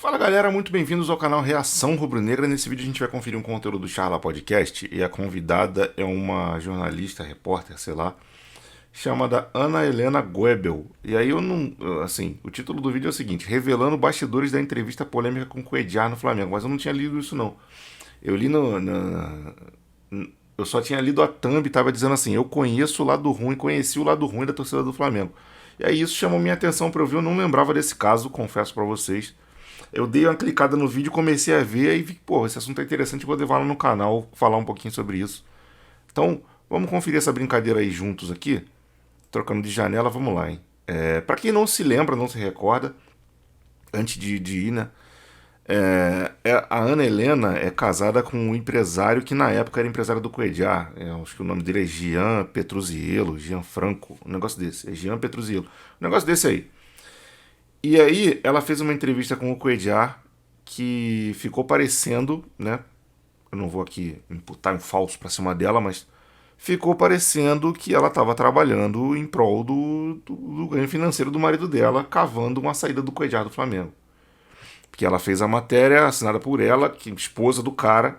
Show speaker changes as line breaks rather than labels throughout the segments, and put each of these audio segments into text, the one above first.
Fala galera, muito bem-vindos ao canal Reação Rubro-Negra. Nesse vídeo a gente vai conferir um conteúdo do Charla Podcast e a convidada é uma jornalista, repórter, sei lá, chamada Ana Helena Goebel. E aí eu não... assim, o título do vídeo é o seguinte: revelando bastidores da entrevista polêmica com o Cuéllar no Flamengo. Mas eu não tinha lido isso não. Eu li eu só tinha lido a thumb e tava dizendo assim: eu conheço o lado ruim, conheci o lado ruim da torcida do Flamengo. E aí isso chamou minha atenção pra eu ver, eu não lembrava desse caso, confesso pra vocês. Eu dei uma clicada no vídeo, comecei a ver e vi que, pô, esse assunto é interessante, vou levar lá no canal, falar um pouquinho sobre isso. Então, vamos conferir essa brincadeira aí juntos aqui, trocando de janela, vamos lá, hein. Pra quem não se lembra, não se recorda, antes de ir, né, a Ana Helena é casada com um empresário que na época era empresário do Cuéllar. Acho que o nome dele é Jean Petruzziello, Jean Franco, um negócio desse, é Jean Petruzziello, um negócio desse aí. E aí ela fez uma entrevista com o Cuéllar que ficou parecendo, né? Eu não vou aqui imputar um falso pra cima dela, mas ficou parecendo que ela estava trabalhando em prol do ganho financeiro do marido dela, cavando uma saída do Cuéllar do Flamengo. Porque ela fez a matéria assinada por ela, que esposa do cara,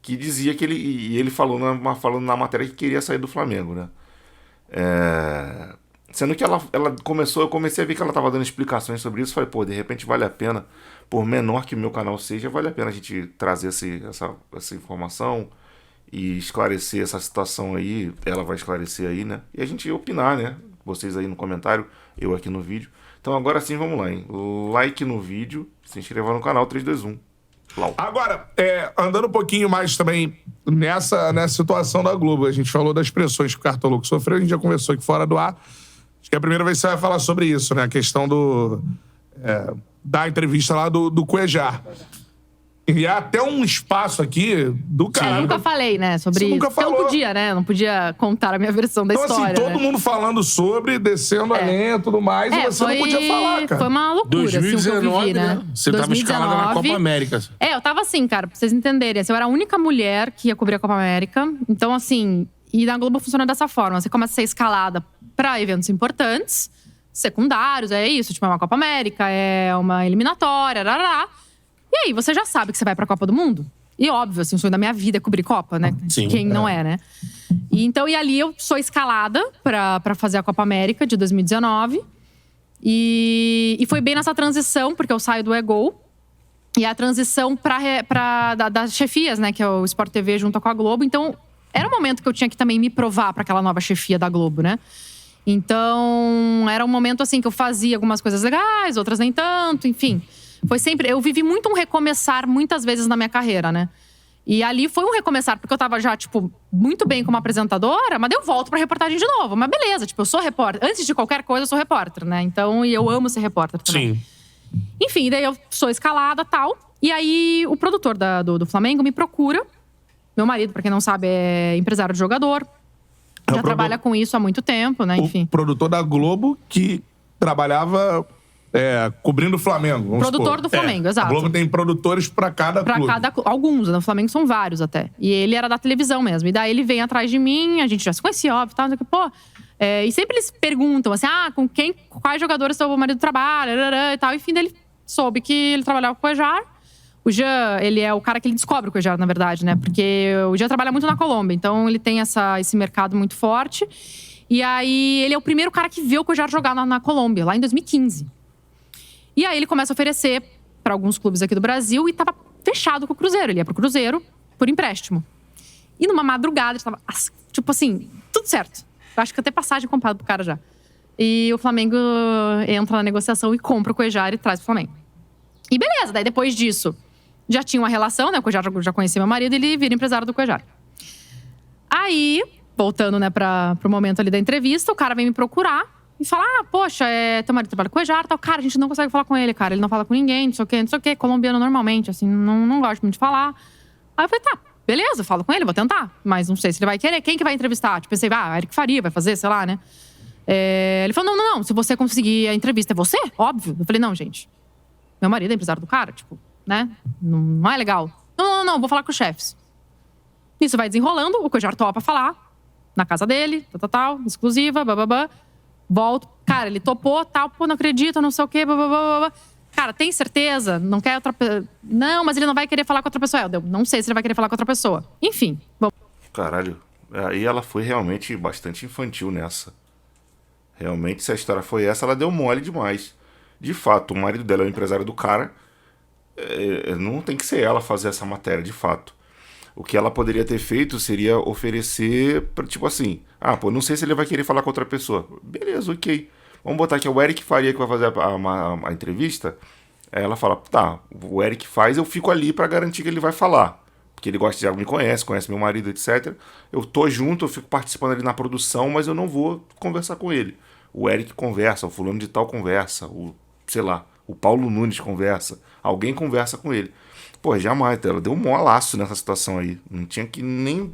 que dizia que ele falou falando na matéria que queria sair do Flamengo, né? Sendo que ela começou, eu comecei a ver que ela estava dando explicações sobre isso. Falei, pô, de repente vale a pena, por menor que o meu canal seja, vale a pena a gente trazer essa informação e esclarecer essa situação aí. Ela vai esclarecer aí, né? E a gente opinar, né? Vocês aí no comentário, eu aqui no vídeo. Então agora sim, vamos lá, hein? Like no vídeo, se inscreva no canal, 3, 2, 1. Lau.
Agora, andando um pouquinho mais também nessa situação da Globo, a gente falou das pressões que o Cartoloco sofreu, a gente já conversou aqui fora do ar. Acho que é a primeira vez que você vai falar sobre isso, né? A questão da entrevista lá do Cuéllar. E há até um espaço aqui do cara.
Eu nunca falei, né, sobre
Você
isso.
nunca falou.
Eu não podia, né? Não podia contar a minha versão da
Então,
história.
assim, todo
né?
mundo falando sobre, descendo a lenha e tudo mais, e você não podia falar, cara.
Foi uma loucura,
2019,
assim, o que eu vivi, né?
Você tava escalada na Copa América.
Eu tava assim, cara, pra vocês entenderem. Assim, eu era a única mulher que ia cobrir a Copa América. Então, assim, e na Globo funciona dessa forma. Você começa a ser escalada pra eventos importantes, secundários, é isso. Tipo, é uma Copa América, é uma eliminatória, rarará. E aí, você já sabe que você vai pra Copa do Mundo. E óbvio, assim, o sonho da minha vida é cobrir Copa, né?
Sim,
Quem não é, né? E ali eu sou escalada pra fazer a Copa América de 2019. E foi bem nessa transição, porque eu saio do E-Gol. E a transição das chefias, né? Que é o Sport TV junto com a Globo. Então, era um momento que eu tinha que também me provar pra aquela nova chefia da Globo, né? Então, era um momento, assim, que eu fazia algumas coisas legais, outras nem tanto, enfim. Foi sempre... Eu vivi muito um recomeçar muitas vezes na minha carreira, né? E ali foi um recomeçar, porque eu tava já, tipo, muito bem como apresentadora, mas daí eu volto pra reportagem de novo. Mas beleza, tipo, eu sou repórter. Antes de qualquer coisa, eu sou repórter, né? Então, e eu amo ser repórter também.
Sim.
Enfim, daí eu sou escalada e tal. E aí, o produtor do Flamengo me procura. Meu marido, pra quem não sabe, é empresário de jogador. Já trabalha com isso há muito tempo, né? Enfim.
O produtor da Globo que trabalhava cobrindo o Flamengo. Vamos
Produtor
supor.
do Flamengo, exato.
A Globo tem produtores pra cada clube.
Alguns, no Flamengo são vários até. E ele era da televisão mesmo. E daí ele vem atrás de mim, a gente já se conhecia, óbvio, tal, pô. E sempre eles perguntam assim: com quais jogadores seu marido trabalha, e tal. Enfim, daí ele soube que ele trabalhava com o Cuéllar. O Jean, ele é o cara que ele descobre o Cuéllar, na verdade, né? Porque o Jean trabalha muito na Colômbia, então ele tem esse mercado muito forte. E aí, ele é o primeiro cara que vê o Cuéllar jogar na Colômbia, lá em 2015. E aí, ele começa a oferecer pra alguns clubes aqui do Brasil e tava fechado com o Cruzeiro. Ele ia pro Cruzeiro por empréstimo. E numa madrugada, tava, tipo assim, tudo certo. Eu acho que até passagem comprada pro cara já. E o Flamengo entra na negociação e compra o Cuéllar e traz pro Flamengo. E beleza, daí depois disso, já tinha uma relação, né? O Cuéllar já conhecia meu marido, ele vira empresário do Cuéllar. Aí, voltando, né, pro momento ali da entrevista, o cara vem me procurar e fala: poxa, teu marido trabalha com o Cuéllar, tal. Cara, a gente não consegue falar com ele, cara. Ele não fala com ninguém, não sei o quê. Colombiano normalmente, assim, não gosto muito de falar. Aí eu falei: tá, beleza, falo com ele, vou tentar. Mas não sei se ele vai querer. Quem que vai entrevistar? Tipo, pensei, Eric Faria vai fazer, sei lá, né? Ele falou: não, se você conseguir a entrevista, é você? Óbvio. Eu falei: não, gente. Meu marido é empresário do cara, tipo, né? Não é legal. Não, vou falar com os chefes. Isso vai desenrolando, o Cuéllar topa falar. Na casa dele, tal, exclusiva, bababá. Volto. Cara, ele topou, tal, pô, não acredito, não sei o quê, bababá. Cara, tem certeza? Não quer outra pessoa? Não, mas ele não vai querer falar com outra pessoa. Eu não sei se ele vai querer falar com outra pessoa. Enfim, bom.
Caralho. Aí ela foi realmente bastante infantil nessa. Realmente, se a história foi essa, ela deu mole demais. De fato, o marido dela é o empresário do cara. Não tem que ser ela fazer essa matéria, de fato. O que ela poderia ter feito seria oferecer, tipo assim, não sei se ele vai querer falar com outra pessoa. Beleza, ok. Vamos botar aqui o Eric Faria que vai fazer a entrevista. Aí ela fala, tá, o Eric faz, eu fico ali pra garantir que ele vai falar. Porque ele gosta de me conhece meu marido, etc. Eu tô junto, eu fico participando ali na produção, mas eu não vou conversar com ele. O Eric conversa, o fulano de tal conversa, o Paulo Nunes conversa. Alguém conversa com ele. Pô, jamais, ela deu um molaço nessa situação aí. Não tinha que nem...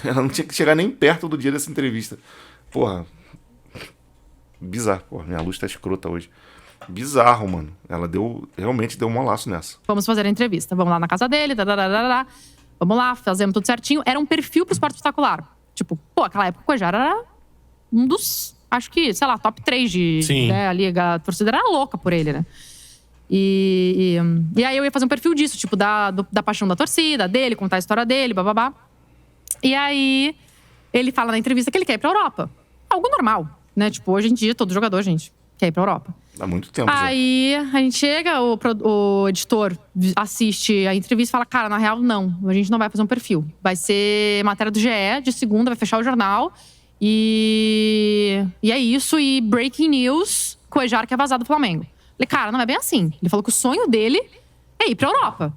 Ela não tinha que chegar nem perto do dia dessa entrevista. Porra... Bizarro. Porra, minha luz tá escrota hoje. Bizarro, mano. Ela realmente deu um molaço nessa.
Vamos fazer a entrevista. Vamos lá na casa dele, vamos lá, fazemos tudo certinho. Era um perfil pro Esporte Espetacular. Tipo, aquela época o Cuéllar era um dos, acho que, sei lá, top 3 de...
Sim.
Né, ali a torcida era louca por ele, né? E aí eu ia fazer um perfil disso, tipo, da paixão da torcida, dele, contar a história dele, bababá. E aí ele fala na entrevista que ele quer ir pra Europa. Algo normal, né? Tipo, hoje em dia, todo jogador, gente, quer ir pra Europa.
Há muito tempo já.
Aí a gente chega, o editor assiste a entrevista e fala, cara, na real, não. A gente não vai fazer um perfil. Vai ser matéria do GE, de segunda, vai fechar o jornal. E é isso. E breaking news, Cuéllar quer vazar do Flamengo. Falei, cara, não é bem assim. Ele falou que o sonho dele é ir pra Europa.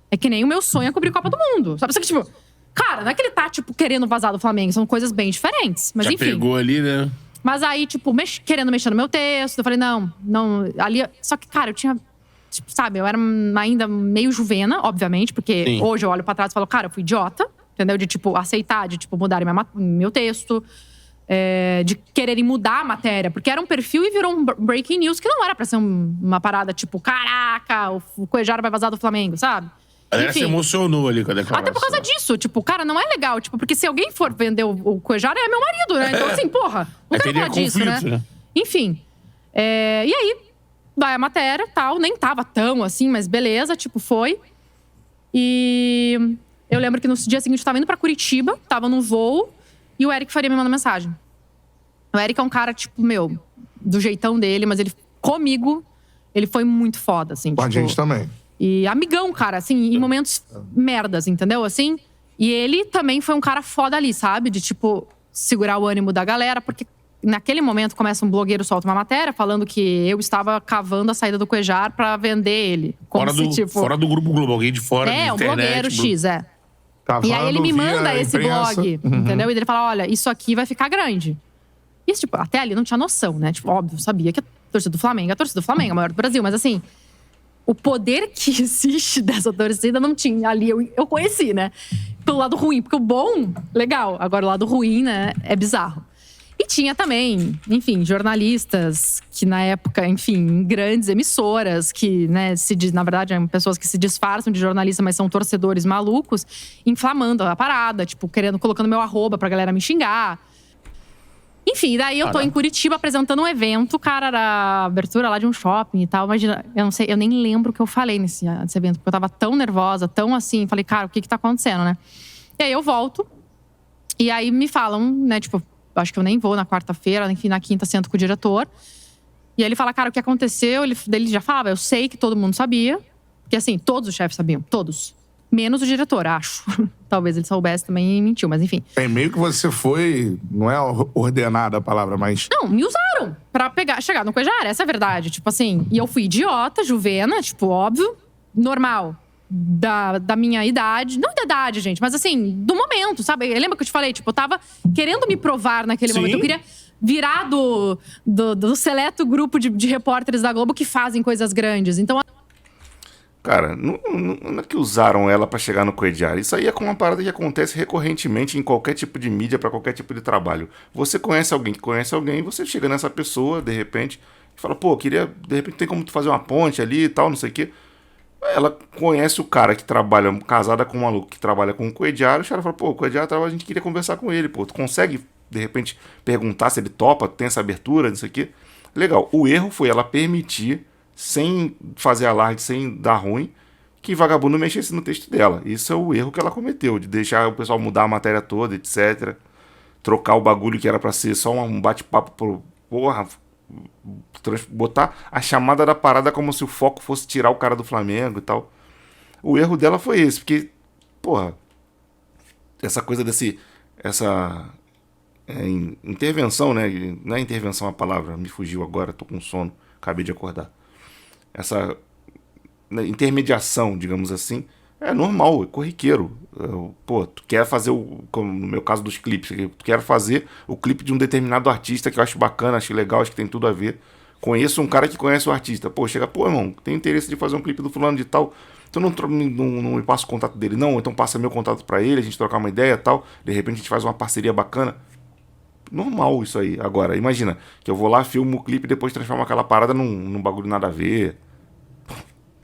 É que nem o meu sonho é cobrir Copa do Mundo. Sabe? Só que, tipo, cara, não é que ele tá, tipo, querendo vazar do Flamengo. São coisas bem diferentes. Mas
Já
enfim.
pegou ali, né?
Mas aí, tipo, querendo mexer no meu texto. Eu falei, não. Ali. Só que, cara, eu tinha. Tipo, sabe, eu era ainda meio juvena, obviamente, porque
Sim.
hoje eu olho pra trás e falo, cara, eu fui idiota, entendeu? De, tipo, aceitar, de, tipo, mudarem meu texto. De quererem mudar a matéria. Porque era um perfil e virou um breaking news que não era pra ser uma parada, tipo, caraca, o Cuéllar vai vazar do Flamengo, sabe?
Ela se emocionou ali com a declaração.
Até por causa disso, tipo, cara, não é legal. Tipo, porque se alguém for vender o Cuéllar, é meu marido, né? Então, assim, porra, não quero
teria
falar disso,
conflito, né?
Enfim. E aí, vai a matéria, tal. Nem tava tão assim, mas beleza, tipo, foi. E eu lembro que no dia seguinte eu tava indo pra Curitiba, tava no voo, e o Eric Faria me mandou mensagem. O Eric é um cara, tipo, do jeitão dele, mas ele, comigo, ele foi muito foda, assim.
Com a
tipo,
gente também.
E amigão, cara, assim, em momentos merdas, entendeu? Assim. E ele também foi um cara foda ali, sabe? De, tipo, segurar o ânimo da galera. Porque naquele momento começa um blogueiro, solta uma matéria falando que eu estava cavando a saída do Cuéllar pra vender ele. Como
Fora do Grupo Globo, alguém de fora da
um
internet.
blogueiro X,
Cavando
E aí ele me
via
manda esse
imprensa.
blog, entendeu? E ele fala, olha, isso aqui vai ficar grande. E, tipo, até ali não tinha noção, né? Tipo, óbvio, sabia que a torcida do Flamengo é a torcida do Flamengo, a maior do Brasil. Mas, assim, o poder que existe dessa torcida não tinha. Ali eu conheci, né? Pelo lado ruim. Porque o bom, legal. Agora, o lado ruim, né? É bizarro. E tinha também, enfim, jornalistas que na época, enfim, grandes emissoras que, né, na verdade, são pessoas que se disfarçam de jornalista, mas são torcedores malucos, inflamando a parada, tipo, colocando meu arroba pra galera me xingar. Enfim, daí eu tô em Curitiba apresentando um evento, cara, era abertura lá de um shopping e tal. Imagina, eu não sei, eu nem lembro o que eu falei nesse evento, porque eu tava tão nervosa, tão assim, falei, cara, o que tá acontecendo, né? E aí eu volto, e aí me falam, né, tipo, acho que eu nem vou na quarta-feira, enfim, na quinta sento com o diretor. E aí ele fala, cara, o que aconteceu? Ele já falava, eu sei que todo mundo sabia. Porque assim, todos os chefes sabiam, todos. Menos o diretor, acho. Talvez ele soubesse também e mentiu, mas enfim.
Meio que você foi, não é ordenada a palavra, mas...
Não, me usaram pra chegar no Cuéllar, essa é a verdade. Tipo assim, e eu fui idiota, juvena, tipo, óbvio, normal. Da minha idade, não da idade, gente, mas assim, do momento, sabe? Lembra que eu te falei? Tipo, eu tava querendo me provar naquele momento. Eu queria virar do seleto grupo de repórteres da Globo que fazem coisas grandes. Então,
Cara, não é que usaram ela pra chegar no Cuéllar. Isso aí é uma parada que acontece recorrentemente em qualquer tipo de mídia, pra qualquer tipo de trabalho. Você conhece alguém que conhece alguém, você chega nessa pessoa, de repente, e fala, pô, queria, de repente tem como tu fazer uma ponte ali e tal, não sei o quê. Ela conhece o cara que trabalha, casada com um maluco que trabalha com o Cuéllar, o cara fala, pô, o Cuéllar trabalha, a gente queria conversar com ele, pô. Tu consegue, de repente, perguntar se ele topa, tem essa abertura, não sei o quê. Legal. O erro foi ela permitir sem fazer alarde, sem dar ruim, que vagabundo mexesse no texto dela. Isso é o erro que ela cometeu, de deixar o pessoal mudar a matéria toda, etc. Trocar o bagulho que era pra ser só um bate-papo pro... Porra, botar a chamada da parada como se o foco fosse tirar o cara do Flamengo e tal. O erro dela foi esse, porque, porra, essa coisa essa intervenção, né? Não é intervenção a palavra, me fugiu agora, tô com sono, acabei de acordar. Essa intermediação, digamos assim, é normal, é corriqueiro. Pô, tu quer fazer, como no meu caso dos clipes, tu quer fazer o clipe de um determinado artista que eu acho bacana, acho legal, acho que tem tudo a ver. Conheço um cara que conhece o artista. Pô, chega, pô, irmão, tem interesse de fazer um clipe do fulano de tal. Tu não me passa o contato dele, não? Então passa meu contato pra ele, a gente trocar uma ideia e tal. De repente a gente faz uma parceria bacana. Normal isso aí. Agora, imagina que eu vou lá, filmo o clipe e depois transformo aquela parada num bagulho nada a ver.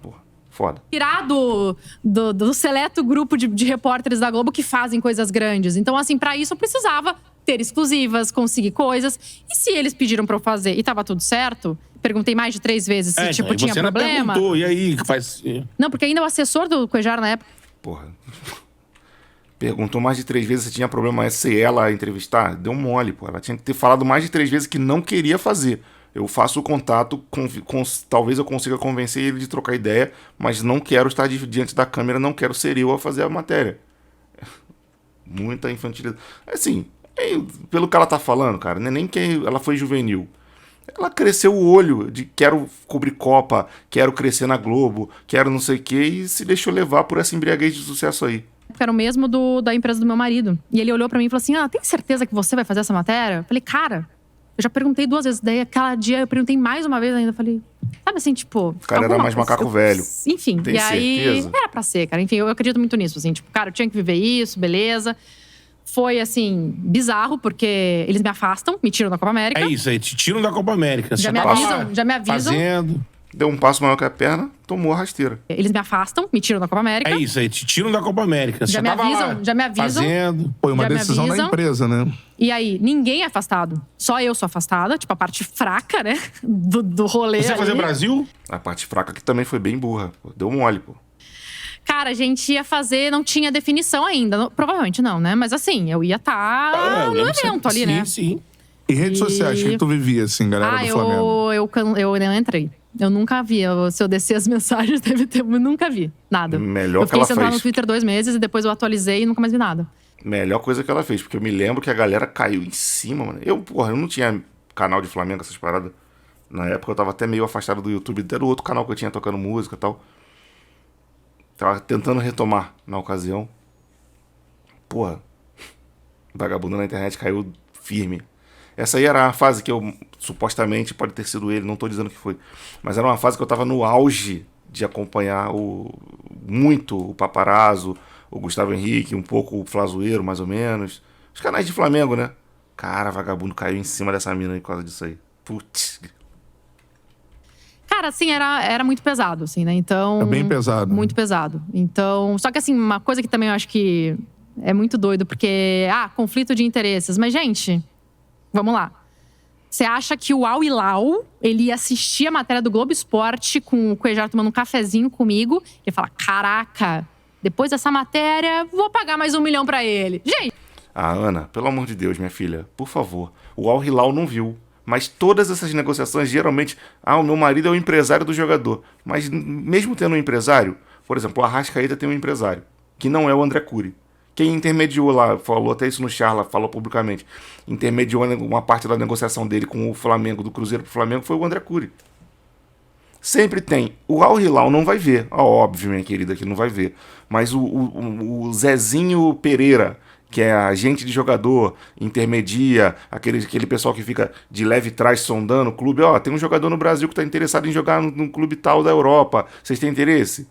Porra, foda.
Tirar do seleto grupo de repórteres da Globo que fazem coisas grandes. Então, assim, pra isso eu precisava ter exclusivas, conseguir coisas. E se eles pediram pra eu fazer e tava tudo certo, perguntei mais de 3 vezes se, tipo, tinha problema.
Perguntou, e aí, que faz...
Não, porque ainda o assessor do Cuejara na época...
Porra. Perguntou mais de 3 vezes se tinha problema se ela entrevistar. Deu mole, pô. Ela tinha que ter falado mais de 3 vezes que não queria fazer. Eu faço o contato, talvez eu consiga convencer ele de trocar ideia, mas não quero estar diante da câmera, não quero ser eu a fazer a matéria. Muita infantilidade. Assim, pelo que ela tá falando, cara, não é nem que ela foi juvenil. Ela cresceu o olho de quero cobrir Copa, quero crescer na Globo, quero não sei o quê, e se deixou levar por essa embriaguez de sucesso aí.
Era o mesmo da empresa do meu marido. E ele olhou pra mim e falou assim, tem certeza que você vai fazer essa matéria? Eu falei, cara, eu já perguntei 2 vezes. Daí, aquela dia, eu perguntei mais uma vez ainda. Eu falei, sabe assim, tipo...
O cara era mais macaco velho.
Enfim,
tem
e aí...
certeza?
Era pra ser, cara. Enfim, eu acredito muito nisso, assim. Tipo, cara, eu tinha que viver isso, beleza. Foi, assim, bizarro, porque eles me afastam, me tiram da Copa América.
É isso aí, te tiram da Copa América.
Já
Você
me
tá lá
avisam, já me avisam.
Fazendo.
Deu um passo maior que a perna, tomou a rasteira.
Eles me afastam, me tiram da Copa América.
É isso aí, te tiram da Copa América.
Já
Você
me
tava
avisam,
lá
já me avisam.
Fazendo.
Foi uma
Já me
decisão da
avisam.
empresa, né?
E aí, ninguém é afastado. Só eu sou afastada. Tipo, a parte fraca, né? Do rolê
Você ia fazer
ali.
Brasil?
A parte fraca que também foi bem burra. Pô. Deu mole, pô.
Cara, a gente ia fazer, não tinha definição ainda. Provavelmente não, né? Mas assim, eu ia estar
eu
no
lembro que
evento ali,
sim,
né?
Sim.
E redes sociais, o que tu vivia, assim, galera do Flamengo?
Eu não entrei. Eu nunca vi. Se eu descer as mensagens, deve ter. Eu nunca vi. Nada.
Melhor
eu
que ela
fiquei sentada
fez.
no Twitter 2 meses e depois eu atualizei e nunca mais vi nada.
Melhor coisa que ela fez, porque eu me lembro que a galera caiu em cima, mano. Eu não tinha canal de Flamengo, essas paradas. Na época eu tava até meio afastado do YouTube, até do outro canal que eu tinha tocando música e tal. Tava tentando retomar na ocasião. Porra, vagabundo na internet caiu firme. Essa aí era a fase que eu, supostamente, pode ter sido ele, não tô dizendo que foi. Mas era uma fase que eu tava no auge de acompanhar muito o Paparazzo, o Gustavo Henrique, um pouco o Flazoeiro, mais ou menos. Os canais de Flamengo, né? Cara, vagabundo caiu em cima dessa mina aí por causa disso aí. Putz.
Cara, assim, era muito pesado, assim, né? Então...
É bem pesado.
Muito pesado. Então... Só que, assim, uma coisa que também eu acho que é muito doido, porque... conflito de interesses. Mas, gente, vamos lá. Você acha que o Al Hilal, ele ia assistir a matéria do Globo Esporte com o Cuejara tomando um cafezinho comigo e fala, caraca, depois dessa matéria, vou pagar mais 1 milhão pra ele. Gente...
Ana, pelo amor de Deus, minha filha, por favor. O Al Hilal não viu. Mas todas essas negociações, geralmente... o meu marido é o empresário do jogador. Mas mesmo tendo um empresário... Por exemplo, o Arrascaeta tem um empresário. Que não é o André Cury. Quem intermediou lá, falou até isso no Charla, falou publicamente. Intermediou uma parte da negociação dele com o Flamengo, do Cruzeiro pro Flamengo, foi o André Cury. Sempre tem. O Al Hilal não vai ver. Óbvio, minha querida, que não vai ver. Mas o Zezinho Pereira... que é agente de jogador, intermedia, aquele pessoal que fica de leve trás sondando o clube. Tem um jogador no Brasil que está interessado em jogar num clube tal da Europa. Vocês têm interesse?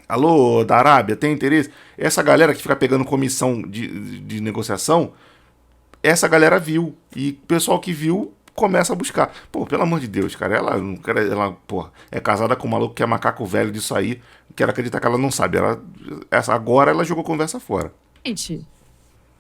Alô, da Arábia, tem interesse? Essa galera que fica pegando comissão de negociação, essa galera viu. E o pessoal que viu começa a buscar. Pô, pelo amor de Deus, cara. Ela é casada com um maluco que é macaco velho disso aí. Quero acreditar que ela não sabe. Agora ela jogou conversa fora.
Gente...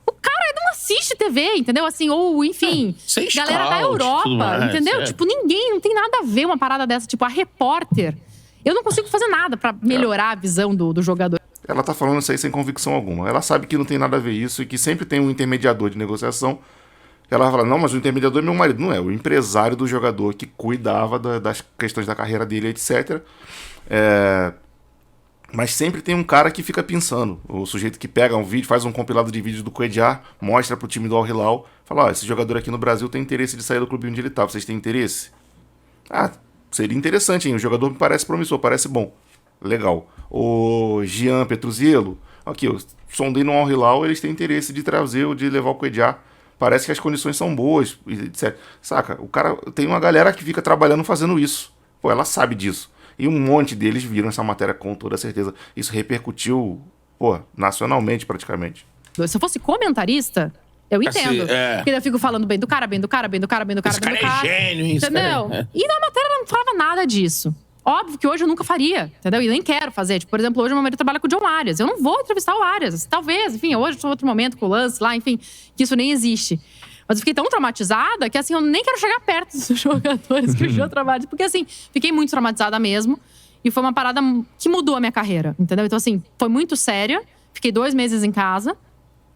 O cara é de uma assiste TV, entendeu? Assim, ou enfim,
sem
galera da
scout, tudo
Europa,
mais,
entendeu? Tipo, ninguém, não tem nada a ver uma parada dessa. Tipo, a repórter, eu não consigo fazer nada pra melhorar a visão do jogador.
Ela tá falando isso aí sem convicção alguma. Ela sabe que não tem nada a ver isso e que sempre tem um intermediador de negociação. Ela vai falar, não, mas o intermediador é meu marido. Não é, o empresário do jogador que cuidava das questões da carreira dele, etc. Mas sempre tem um cara que fica pensando. O sujeito que pega um vídeo, faz um compilado de vídeos do Cuéllar, mostra pro time do Al Hilal, fala, ó, esse jogador aqui no Brasil tem interesse de sair do clube onde ele tá. Vocês têm interesse? Ah, seria interessante, hein? O jogador me parece promissor, parece bom. Legal. O Jean Petruzzello, aqui, eu sondei no Al Hilal, eles têm interesse de trazer ou de levar o Cuéllar. Parece que as condições são boas, etc. Saca? O cara tem uma galera que fica trabalhando fazendo isso. Pô, ela sabe disso. E um monte deles viram essa matéria com toda certeza. Isso repercutiu, pô, nacionalmente praticamente.
Se eu fosse comentarista, eu entendo. Porque eu fico falando bem do cara, bem do cara, bem do cara, bem do cara,
Esse
bem do
cara
cara.
é gênio, isso.
Entendeu? E na matéria não falava nada disso. Óbvio que hoje eu nunca faria, entendeu? E nem quero fazer. Tipo, por exemplo, hoje o meu marido trabalha com o John Arias. Eu não vou entrevistar o Arias. Talvez, enfim, hoje eu tô em outro momento com o lance lá, enfim, que isso nem existe. Mas eu fiquei tão traumatizada que, assim, eu nem quero chegar perto dos jogadores que o Jô trabalha. Porque, assim, fiquei muito traumatizada mesmo. E foi uma parada que mudou a minha carreira, entendeu? Então, assim, foi muito séria. Fiquei 2 meses em casa,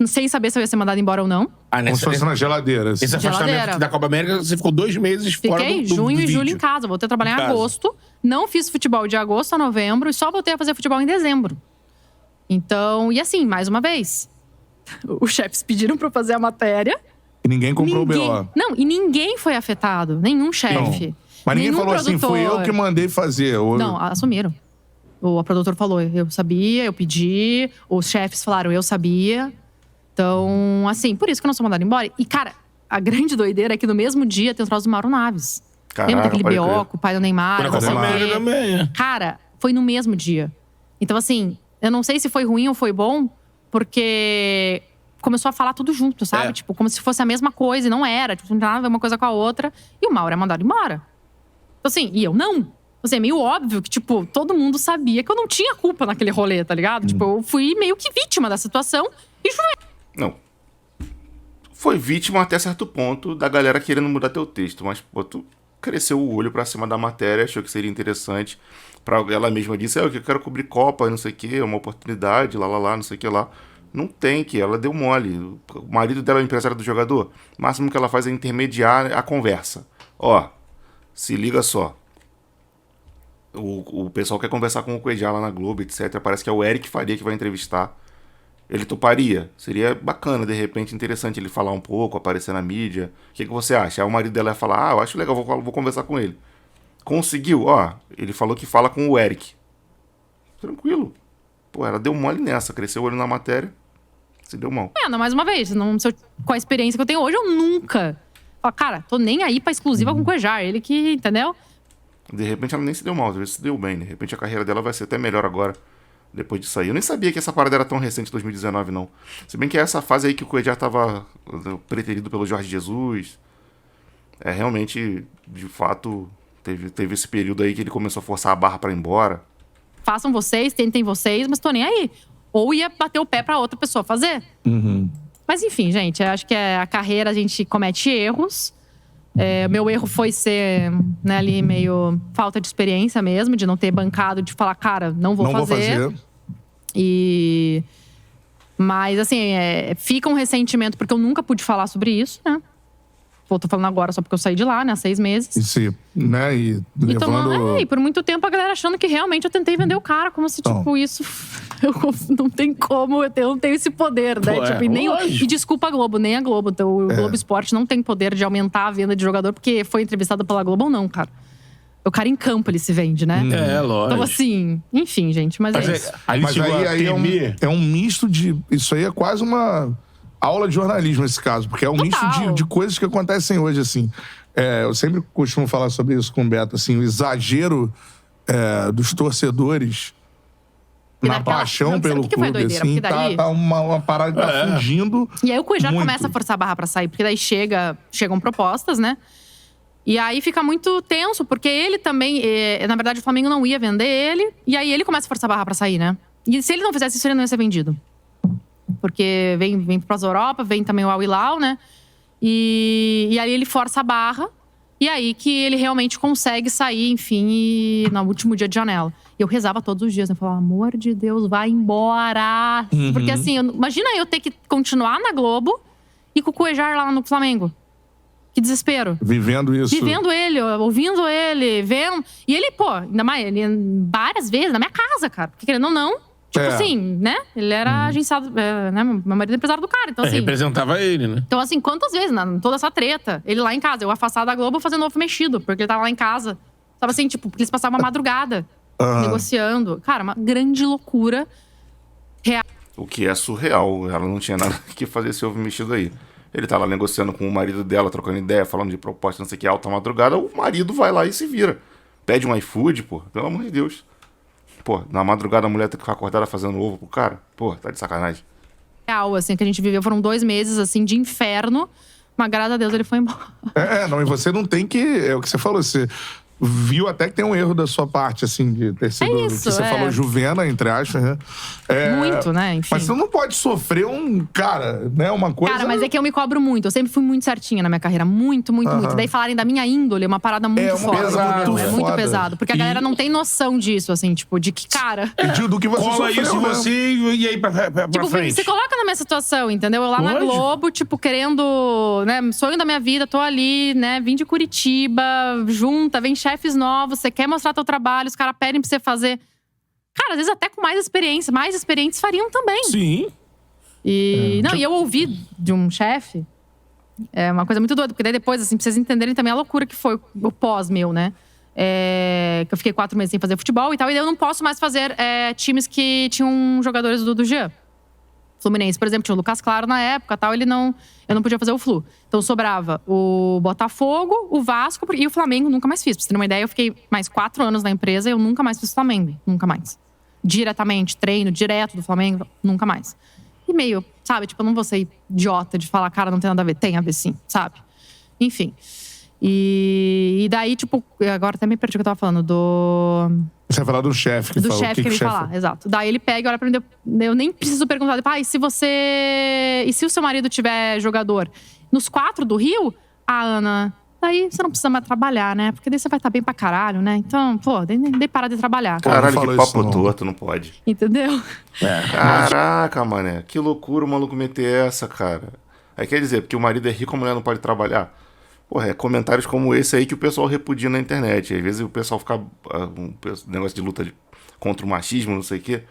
sem saber se eu ia ser mandada embora ou não.
Como se fosse na geladeira. Assim.
Esse afastamento
Geladeira.
da Copa América, você ficou 2 meses fora
Fiquei
do
junho e
vídeo.
julho em casa. Voltei a trabalhar
Em
em
casa.
agosto. Não fiz futebol de agosto a novembro. E só voltei a fazer futebol em dezembro. Então, e assim, mais uma vez. Os chefes pediram pra eu fazer a matéria.
E ninguém comprou o BO.
Não, e ninguém foi afetado. Nenhum chefe.
Mas ninguém
nenhum
falou assim,
produtor.
fui eu que mandei fazer. Ou...
Não, assumiram. O produtor falou, eu sabia, eu pedi. Os chefes falaram, eu sabia. Então, assim, por isso que eu não sou mandada embora. E, cara, a grande doideira é que no mesmo dia tem o troço do Mauro Naves.
Caraca,
Lembra daquele
pode
BO
crer.
com o pai do Neymar?
Foi na
não
Copa
sei o quê?
América também.
Cara, foi no mesmo dia. Então, assim, eu não sei se foi ruim ou foi bom, porque começou a falar tudo junto, sabe?
É.
Tipo, como se fosse a mesma coisa, e não era. Tipo, não tem nada a ver uma coisa com a outra. E o Mauro é mandado embora. Então, assim, e eu não. Assim, é meio óbvio que, tipo, todo mundo sabia que eu não tinha culpa naquele rolê, tá ligado? Tipo, eu fui meio que vítima da situação e jurei.
Não. Foi vítima até certo ponto da galera querendo mudar teu texto, mas, pô, tu cresceu o olho pra cima da matéria, achou que seria interessante. Ela mesma disse, eu quero cobrir Copa, não sei o que, uma oportunidade, lá, não sei o que lá. Não tem que, ela deu mole. O marido dela é o empresário do jogador. O máximo que ela faz é intermediar a conversa. Ó, se liga só. O pessoal quer conversar com o Cuéllar lá na Globo, etc. Parece que é o Eric Faria que vai entrevistar. Ele toparia? Seria bacana, de repente, interessante ele falar um pouco, aparecer na mídia. O que você acha? Aí o marido dela ia falar, eu acho legal, vou conversar com ele. Conseguiu, ó, ele falou que fala com o Eric. Tranquilo. Pô, ela deu mole nessa, cresceu o olho na matéria, se deu mal.
Não, mais uma vez, com a experiência que eu tenho hoje, eu nunca. Falo, cara, tô nem aí pra exclusiva com o Cuéllar. Ele que, entendeu?
De repente ela nem se deu mal, às vezes se deu bem. De repente a carreira dela vai ser até melhor agora, depois disso aí. Eu nem sabia que essa parada era tão recente, 2019, não. Se bem que é essa fase aí que o Cuéllar tava preterido pelo Jorge Jesus. É realmente, de fato, teve esse período aí que ele começou a forçar a barra pra ir embora.
Façam vocês, tentem vocês, mas tô nem aí. Ou ia bater o pé pra outra pessoa fazer. Mas enfim, gente, eu acho que a carreira a gente comete erros. Meu erro foi ser, né, ali meio falta de experiência mesmo, de não ter bancado, de falar, cara, não vou fazer. Mas assim, fica um ressentimento porque eu nunca pude falar sobre isso, né? Tô falando agora só porque eu saí de lá, né, há 6 meses.
E se, né, e levando...
E por muito tempo a galera achando que realmente eu tentei vender o cara, como se, tipo, isso… não tem como, eu não tenho esse poder, né?
Pô,
Tipo, e desculpa a Globo, nem a Globo. Então, o Globo Esporte não tem poder de aumentar a venda de jogador porque foi entrevistado pela Globo ou não, cara. O cara em campo, ele se vende, né?
Lógico.
Então, assim, enfim, gente, mas é isso.
Ali
Mas
chegou a
aí
temer.
é um misto de... Isso aí é quase uma aula de jornalismo, nesse caso. Porque é um misto de coisas que acontecem hoje, assim. Eu sempre costumo falar sobre isso com o Beto, assim. O exagero dos torcedores na paixão pelo
que foi
clube,
doideira,
assim.
porque daí-
Tá uma parada que tá fugindo.
E aí o Cuéllar
muito.
começa a forçar a barra pra sair, porque daí chegam propostas, né? E aí fica muito tenso, porque ele também… na verdade, o Flamengo não ia vender ele. E aí ele começa a forçar a barra pra sair, né? E se ele não fizesse isso, ele não ia ser vendido. Porque vem pras Europa, vem também o Al Hilal, né? E aí ele força a barra. E aí que ele realmente consegue sair, enfim, no último dia de janela. E eu rezava todos os dias, né? Eu falava, amor de Deus, vai embora. Porque assim, imagina eu ter que continuar na Globo e com o Cuéllar lá no Flamengo. Que desespero.
Vivendo isso.
Vivendo ele, ouvindo ele, vendo. E ele, pô, ainda mais, ele várias vezes na minha casa, cara. Porque querendo ou não, tipo assim, né? Ele era agenciado, né? Meu marido é empresário do cara, então assim…
representava ele, né?
Então assim, quantas vezes, toda essa treta, ele lá em casa, eu afastado da Globo fazendo ovo mexido, porque ele tava lá em casa. Tava assim, tipo, porque eles passavam uma madrugada negociando. Cara, uma grande loucura.
O que é surreal. Ela não tinha nada que fazer esse ovo mexido aí. Ele tá lá negociando com o marido dela, trocando ideia, falando de proposta, não sei o que, alta madrugada. O marido vai lá e se vira. Pede um iFood, pô. Pelo amor de Deus. Pô, na madrugada a mulher tem que ficar acordada fazendo ovo pro cara. Pô, tá de sacanagem.
Real, assim, que a gente viveu. Foram 2 meses, assim, de inferno. Mas graças a Deus ele foi embora.
Não, e você não tem que… É o que você falou, você viu até que tem um erro da sua parte, assim, de ter sido…
isso,
que você falou juvena, entre aspas, né?
Muito, né? Enfim.
Mas você não pode sofrer né, uma coisa…
Cara, mas é que eu me cobro muito. Eu sempre fui muito certinha na minha carreira. Muito, muito, muito. Daí falarem da minha índole é uma parada muito foda.
pesado,
É muito
foda.
pesado. Porque a galera não tem noção disso, assim, tipo, de que, cara…
Do que você
Cola
sofreu,
isso em
né?
você e aí pra
Tipo,
frente.
você coloca na minha situação, entendeu? Eu lá na
Lógico.
Globo, tipo, querendo, né? Sonho da minha vida, tô ali, né? Vim de Curitiba, junta, vem chefes novos, você quer mostrar teu trabalho, os caras pedem pra você fazer. Cara, às vezes até com mais experientes fariam também.
Sim.
E eu ouvi de um chefe, é uma coisa muito doida, porque daí depois, assim, pra vocês entenderem também a loucura que foi o pós meu, né? Que eu fiquei 4 meses sem fazer futebol e tal, e daí eu não posso mais fazer times que tinham jogadores do Jean. Fluminense, por exemplo, tinha o Lucas Claro na época, tal, eu não podia fazer o Flu. Então sobrava o Botafogo, o Vasco e o Flamengo, nunca mais fiz. Pra você ter uma ideia, eu fiquei mais 4 anos na empresa e eu nunca mais fiz Flamengo, nunca mais. Diretamente, treino direto do Flamengo, nunca mais. E meio, sabe, tipo, eu não vou ser idiota de falar, cara, não tem nada a ver. Tem a ver sim, sabe? Enfim. E daí, tipo, agora até me perdi o que eu tava falando,
Você vai falar do chefe que
do
falou.
chefe que ele falar, exato. Daí ele pega e olha pra mim, eu nem preciso perguntar, e se o seu marido tiver jogador nos 4 do Rio, Ana, daí você não precisa mais trabalhar, né? Porque daí você vai estar bem pra caralho, né? Então, pô, nem parar de trabalhar. Cara.
Caralho,
não
que
falou isso,
papo
não.
torto, não pode.
Entendeu?
Caraca, mané. Que loucura o maluco meter essa, cara. Aí quer dizer, porque o marido é rico, a mulher não pode trabalhar? Porra, é comentários como esse aí que o pessoal repudia na internet. Às vezes o pessoal fica… negócio de luta contra o machismo, não sei o quê,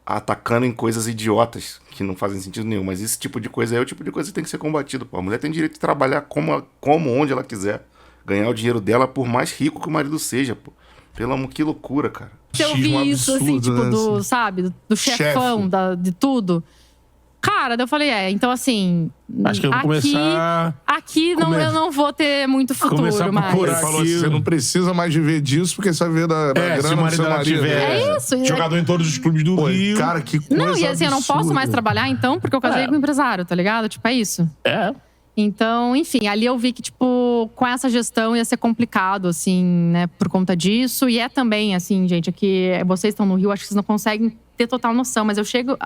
atacando em coisas idiotas que não fazem sentido nenhum. Mas esse tipo de coisa é o tipo de coisa que tem que ser combatido. Pô. A mulher tem direito de trabalhar como onde ela quiser. Ganhar o dinheiro dela por mais rico que o marido seja, pô. Pelo amor, que loucura, cara.
Se eu vi isso, assim, tipo,
né,
sabe, do chefão, de tudo… Cara, daí eu falei, então assim…
Acho que eu vou começar…
Aqui eu não vou ter muito futuro
Começar a
mais.
procurar
Ele falou assim, você não precisa mais viver disso, porque você vai ver da grana
se o
do
marido
seu
dela
marido.
tiver
É isso.
jogador em todos os clubes do
Pô,
Rio.
cara, que coisa
Não, e assim, eu não posso
absurda.
mais trabalhar, então, porque eu casei com um empresário, tá ligado? Tipo, é isso.
É.
Então, enfim, ali eu vi que, tipo, com essa gestão ia ser complicado, assim, né, por conta disso. E é também, assim, gente, aqui vocês estão no Rio, acho que vocês não conseguem ter total noção, mas eu chego…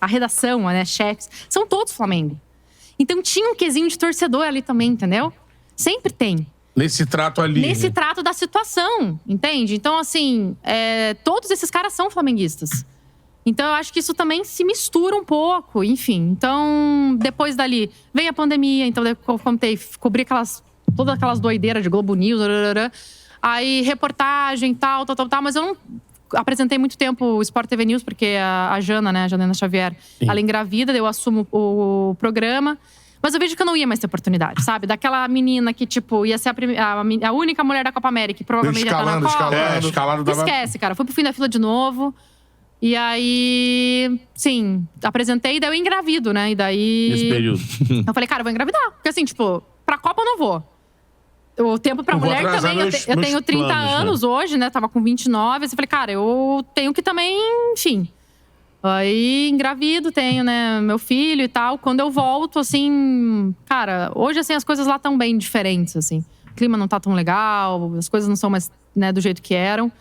A redação, né, chefes, são todos Flamengo. Então tinha um quesinho de torcedor ali também, entendeu? Sempre tem.
Nesse trato ali.
Nesse trato da situação, entende? Então, assim, todos esses caras são flamenguistas. Então, eu acho que isso também se mistura um pouco, enfim. Então, depois dali, vem a pandemia. Então, eu cobri todas aquelas doideiras de Globo News, aí reportagem, tal. Mas eu não apresentei muito tempo o Sport TV News, porque a Jana, né, a Janena Xavier, ela engravida, eu assumo o programa. Mas eu vejo que eu não ia mais ter oportunidade, sabe? Daquela menina que, tipo, ia ser a única mulher da Copa América, que provavelmente ia estar na Copa.
Escalado dava…
Esquece, cara. Fui pro fim da fila de novo. E aí, sim, apresentei e daí eu engravido, né? E daí…
Nesse período.
Eu falei, cara, eu vou engravidar. Porque assim, tipo, pra Copa eu não vou. O tempo pra
Eu vou
mulher
atrasar
também, eu tenho
meus
30
planos, né?
anos hoje, né? Tava com 29. Assim, falei, cara, eu tenho que também, enfim… Aí, engravido, tenho, né, meu filho e tal. Quando eu volto, assim… Cara, hoje, assim, as coisas lá estão bem diferentes, assim. O clima não tá tão legal, as coisas não são mais, né, do jeito que eram.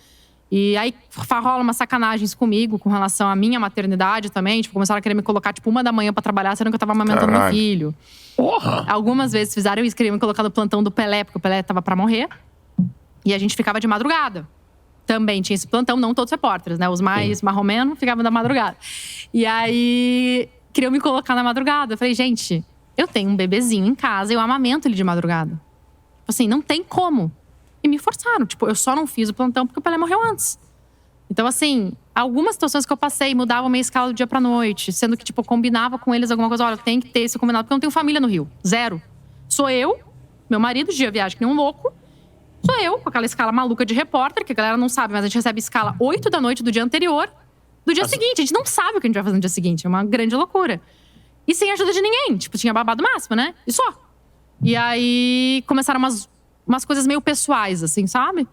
E aí rola umas sacanagens comigo com relação à minha maternidade também. Tipo, começaram a querer me colocar, tipo, 1 da manhã pra trabalhar, sendo que eu tava amamentando meu filho.
Porra!
Algumas vezes fizeram isso, queriam me colocar no plantão do Pelé, porque o Pelé tava pra morrer. E a gente ficava de madrugada. Também tinha esse plantão, não todos os repórteres, né? Os mais marromenos ficavam da madrugada. E aí, queriam me colocar na madrugada. Eu falei, gente, eu tenho um bebezinho em casa, eu amamento ele de madrugada. Tipo assim, não tem como. E me forçaram. Tipo, eu só não fiz o plantão porque o Pelé morreu antes. Então, assim, algumas situações que eu passei mudavam minha escala do dia pra noite. Sendo que, tipo, eu combinava com eles alguma coisa. Olha, tem que ter esse combinado, porque eu não tenho família no Rio. Zero. Sou eu, meu marido, dia viagem que nem um louco. Sou eu, com aquela escala maluca de repórter, que a galera não sabe, mas a gente recebe escala 8 da noite do dia anterior. Do dia seguinte, a gente não sabe o que a gente vai fazer no dia seguinte. É uma grande loucura. E sem ajuda de ninguém. Tipo, tinha babado máximo, né? E só. E aí, começaram umas coisas meio pessoais, assim, sabe?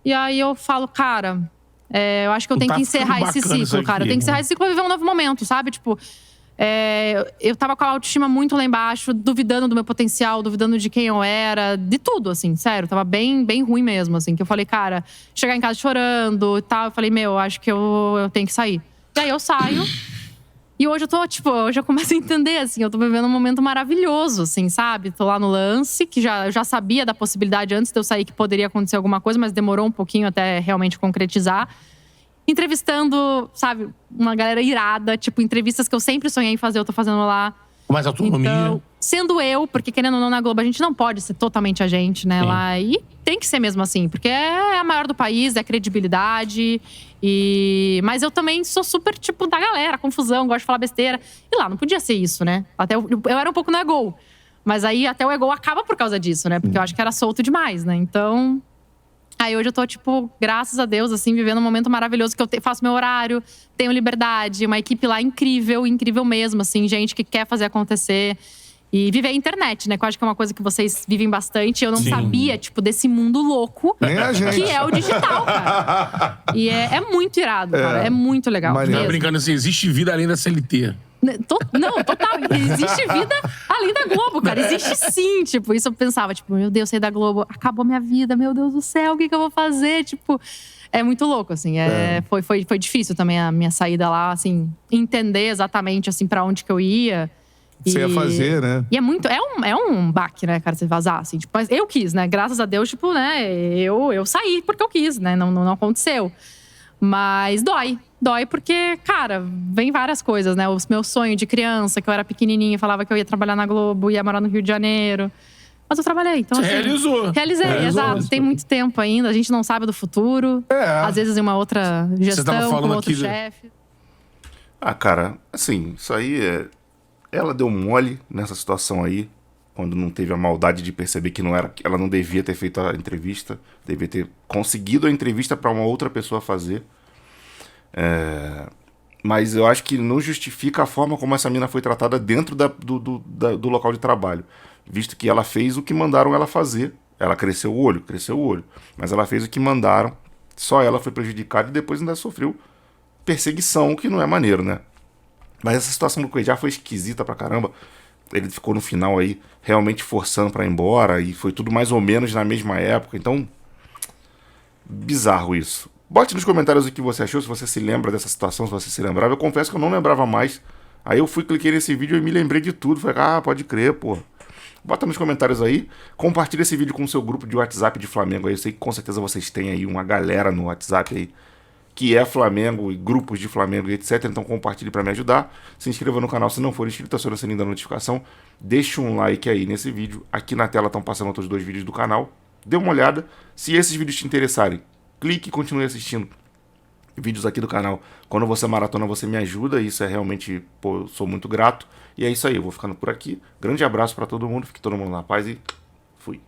E aí eu falo, cara, eu acho que eu tenho que encerrar esse ciclo, cara. Eu tenho que encerrar esse ciclo pra viver um novo momento, sabe? Tipo, eu tava com a autoestima muito lá embaixo, duvidando do meu potencial, duvidando de quem eu era, de tudo, assim, sério. Tava bem, bem ruim mesmo, assim. Que eu falei, cara, chegar em casa chorando e tal. Eu falei, acho que eu tenho que sair. E aí eu saio. E hoje eu tô, tipo, hoje eu começo a entender, assim, eu tô vivendo um momento maravilhoso, assim, sabe? Tô lá no lance, que eu já sabia da possibilidade antes de eu sair que poderia acontecer alguma coisa, mas demorou um pouquinho até realmente concretizar. Entrevistando, sabe, uma galera irada, tipo, entrevistas que eu sempre sonhei em fazer, eu tô fazendo lá.
Com mais autonomia.
Então, sendo eu, porque querendo ou não, na Globo, a gente não pode ser totalmente a gente, né, lá. E tem que ser mesmo assim, porque é a maior do país, é credibilidade. Mas eu também sou super, tipo, da galera, confusão, gosto de falar besteira. E lá, não podia ser isso, né? Até eu era um pouco no ego. Mas aí, até o ego acaba por causa disso, né? Porque eu acho que era solto demais, né? Então… Aí hoje eu tô, tipo, graças a Deus, assim, vivendo um momento maravilhoso que eu faço meu horário, tenho liberdade, uma equipe lá incrível, incrível mesmo, assim, gente que quer fazer acontecer. E viver a internet, né? Que eu acho que é uma coisa que vocês vivem bastante. Eu não sabia, tipo, desse mundo louco
Nem a gente.
que é o digital, cara. E é muito irado, cara. É muito legal.
Maneiro.
Mesmo.
Brincando assim, existe vida além da CLT.
Não, total. Existe vida além da Globo, cara. Existe sim. Tipo, isso eu pensava, tipo, meu Deus, saí da Globo, acabou minha vida, meu Deus do céu, o que eu vou fazer? Tipo, é muito louco, assim. Foi difícil também a minha saída lá, assim, entender exatamente, assim, pra onde que eu ia.
Você ia fazer, né?
E é um baque, né, cara, você vazar, assim. Tipo, mas eu quis, né? Graças a Deus, tipo, né, eu saí porque eu quis, né? Não aconteceu. Mas dói porque, cara, vem várias coisas, né? O meu sonho de criança, que eu era pequenininha, falava que eu ia trabalhar na Globo, ia morar no Rio de Janeiro. Mas eu trabalhei, então assim…
Realizou.
Realizei, exato. Tem muito tempo ainda, a gente não sabe do futuro. Às vezes em uma outra gestão, com outro chefe.
Ah, cara, assim, isso aí ela deu mole nessa situação aí, quando não teve a maldade de perceber que ela não devia ter feito a entrevista, devia ter conseguido a entrevista para uma outra pessoa fazer. Mas eu acho que não justifica a forma como essa mina foi tratada dentro do local de trabalho, visto que ela fez o que mandaram ela fazer. Ela cresceu o olho, mas ela fez o que mandaram, só ela foi prejudicada e depois ainda sofreu perseguição, que não é maneiro, né? Mas essa situação do Cuejá foi esquisita pra caramba. Ele ficou no final aí realmente forçando pra ir embora e foi tudo mais ou menos na mesma época. Então, bizarro isso. Bote nos comentários o que você achou, se você se lembra dessa situação, se você se lembrava. Eu confesso que eu não lembrava mais. Aí eu cliquei nesse vídeo e me lembrei de tudo. Falei, pode crer, pô. Bota nos comentários aí. Compartilha esse vídeo com o seu grupo de WhatsApp de Flamengo aí. Eu sei que com certeza vocês têm aí uma galera no WhatsApp aí que é Flamengo e grupos de Flamengo e etc. Então compartilhe para me ajudar. Se inscreva no canal se não for inscrito, acione o sininho da notificação. Deixe um like aí nesse vídeo. Aqui na tela estão passando outros 2 vídeos do canal. Dê uma olhada. Se esses vídeos te interessarem, clique e continue assistindo vídeos aqui do canal. Quando você maratona, você me ajuda. Isso é realmente, pô, eu sou muito grato. E é isso aí, eu vou ficando por aqui. Grande abraço para todo mundo. Fique todo mundo na paz e fui.